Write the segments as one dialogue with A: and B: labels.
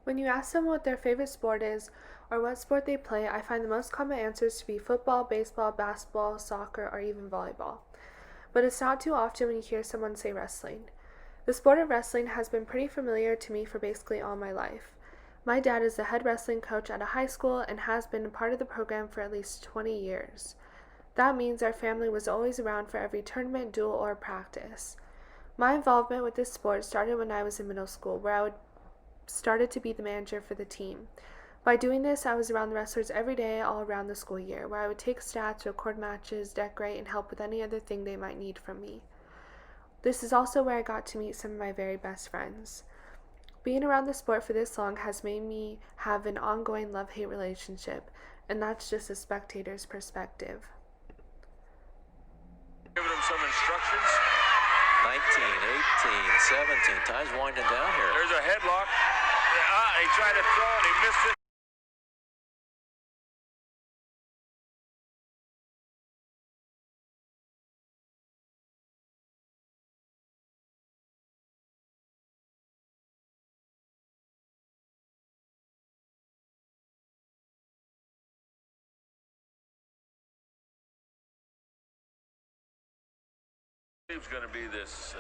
A: When you ask them what their favorite sport is or what sport they play, I find the most common answers to be football, baseball, basketball, soccer, or even volleyball. But it's not too often when you hear someone say wrestling. The sport of wrestling has been pretty familiar to me for basically all my life. My dad is the head wrestling coach at a high school and has been a part of the program for at least 20 years. That means our family was always around for every tournament, duel, or practice. My involvement with this sport started when I was in middle school, where I would started to be the manager for the team. By doing this, I was around the wrestlers every day all around the school year, where I would take stats, record matches, decorate, and help with any other thing they might need from me. This is also where I got to meet some of my very best friends. Being around the sport for this long has made me have an ongoing love-hate relationship, and that's just a spectator's perspective.
B: Giving him some instructions.
C: 19, 18, 17. Time's winding down here.
B: There's a headlock. He tried to throw it. He missed it. Going to be this,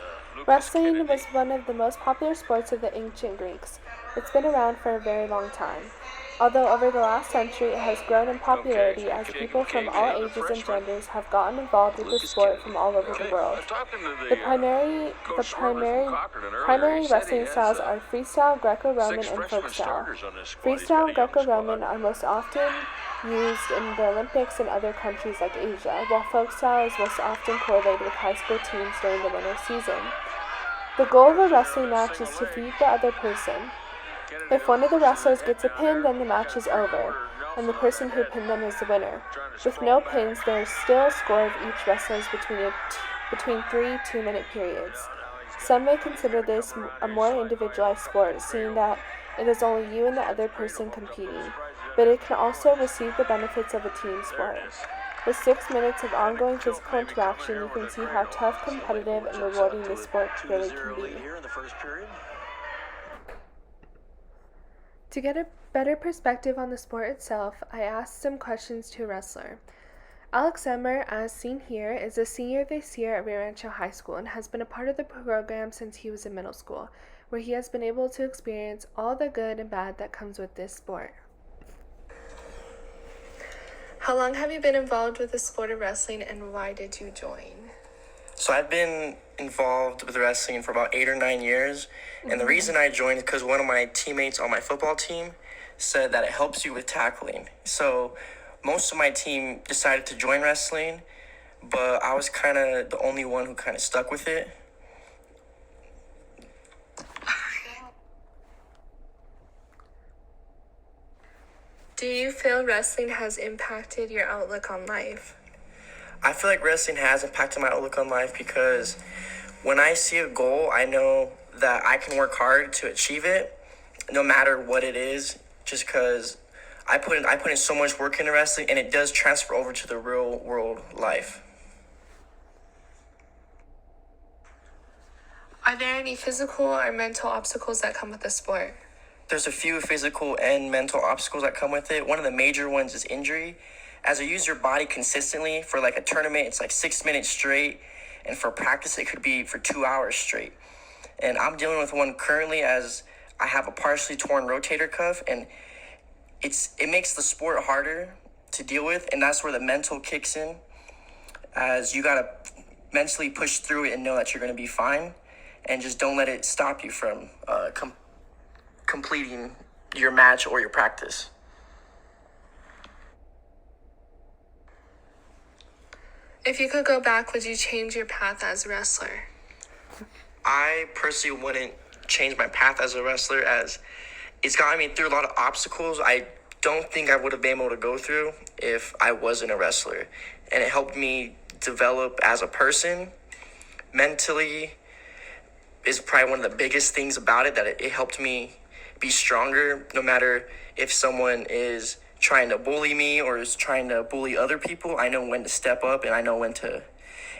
A: Wrestling was one of the most popular sports of the ancient Greeks. It's been around for a very long time. Although over the last century it has grown in popularity as people from all ages and genders have gotten involved with the sport from all over the world. The primary wrestling styles are freestyle, Greco-Roman, and folk style. Freestyle and Greco-Roman are most often used in the Olympics in other countries like Asia, while folk style is most often correlated with high school teams during the winter season. The goal of a wrestling match is to beat the other person. If one of the wrestlers gets a pin, then the match is over, and the person who pinned them is the winner. With no pins, there is still a score of each wrestler's between 3 2-minute periods. Some may consider this a more individualized sport, seeing that it is only you and the other person competing, but it can also receive the benefits of a team sport. With 6 minutes of ongoing physical interaction, you can see how tough, competitive, and rewarding this sport really can be. To get a better perspective on the sport itself, I asked some questions to a wrestler. Alex Emmer, as seen here, is a senior this year at Rio Rancho High School and has been a part of the program since he was in middle school, where he has been able to experience all the good and bad that comes with this sport. How long have you been involved with the sport of wrestling, and why did you join?
D: So I've been involved with wrestling for about 8 or 9 years, and the reason I joined is because one of my teammates on my football team said that it helps you with tackling. So most of my team decided to join wrestling, but I was kind of the only one who kind of stuck with it.
A: Do you feel wrestling has impacted your outlook on life?
D: I feel like wrestling has impacted my outlook on life because when I see a goal, I know that I can work hard to achieve it, no matter what it is, just because I put in so much work into wrestling, and it does transfer over to the real world life.
A: Are there any physical or mental obstacles that come with the sport?
D: There's a few physical and mental obstacles that come with it. One of the major ones is injury. As you use your body consistently for like a tournament, it's like 6 minutes straight. And for practice, it could be for 2 hours straight. And I'm dealing with one currently as I have a partially torn rotator cuff, and it makes the sport harder to deal with. And that's where the mental kicks in, as you got to mentally push through it and know that you're going to be fine. And just don't let it stop you from completing your match or your practice.
A: If you could go back, would you change your path as a wrestler?
D: I personally wouldn't change my path as a wrestler, as it's gotten me through a lot of obstacles I don't think I would have been able to go through if I wasn't a wrestler. And it helped me develop as a person. Mentally is probably one of the biggest things about it, that it helped me be stronger, no matter if someone is trying to bully me or is trying to bully other people. I know when to step up, and I know when to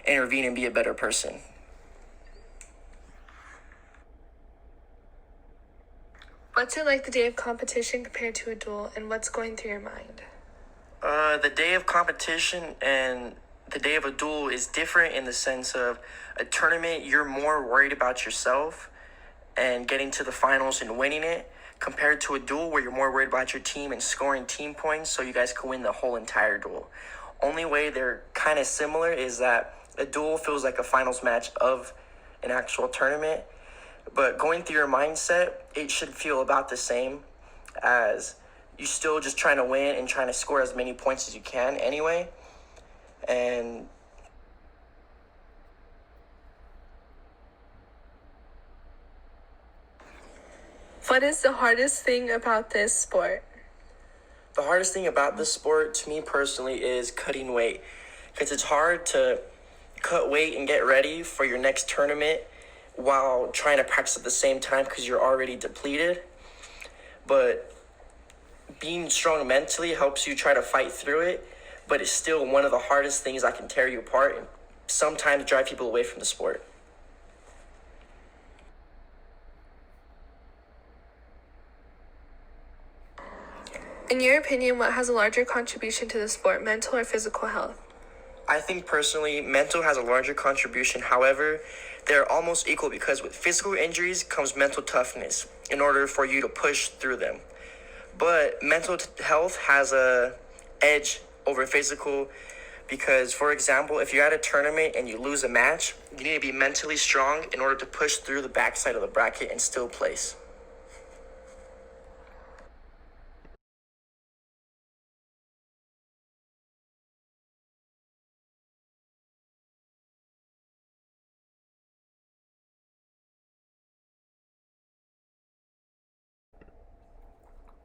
D: intervene and be a better person.
A: What's it like the day of competition compared to a duel, and what's going through your mind?
D: The day of competition and the day of a duel is different in the sense of a tournament, you're more worried about yourself and getting to the finals and winning it, compared to a duel where you're more worried about your team and scoring team points so you guys can win the whole entire duel. Only way they're kind of similar is that a duel feels like a finals match of an actual tournament, but going through your mindset, it should feel about the same, as you still just trying to win and trying to score as many points as you can anyway. And
A: What is the hardest thing about this sport?
D: the hardest thing about this sport to me personally is cutting weight, because it's hard to cut weight and get ready for your next tournament while trying to practice at the same time because you're already depleted. But being strong mentally helps you try to fight through it, but it's still one of the hardest things that can tear you apart and sometimes drive people away from the sport.
A: In your opinion, what has a larger contribution to the sport, mental or physical health?
D: I think personally, mental has a larger contribution. However, they're almost equal because with physical injuries comes mental toughness in order for you to push through them. But mental health has a edge over physical because, for example, if you're at a tournament and you lose a match, you need to be mentally strong in order to push through the backside of the bracket and still place.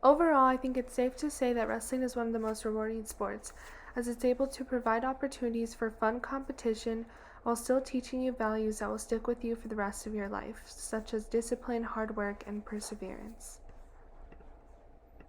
A: Overall, I think it's safe to say that wrestling is one of the most rewarding sports, as it's able to provide opportunities for fun competition while still teaching you values that will stick with you for the rest of your life, such as discipline, hard work, and perseverance.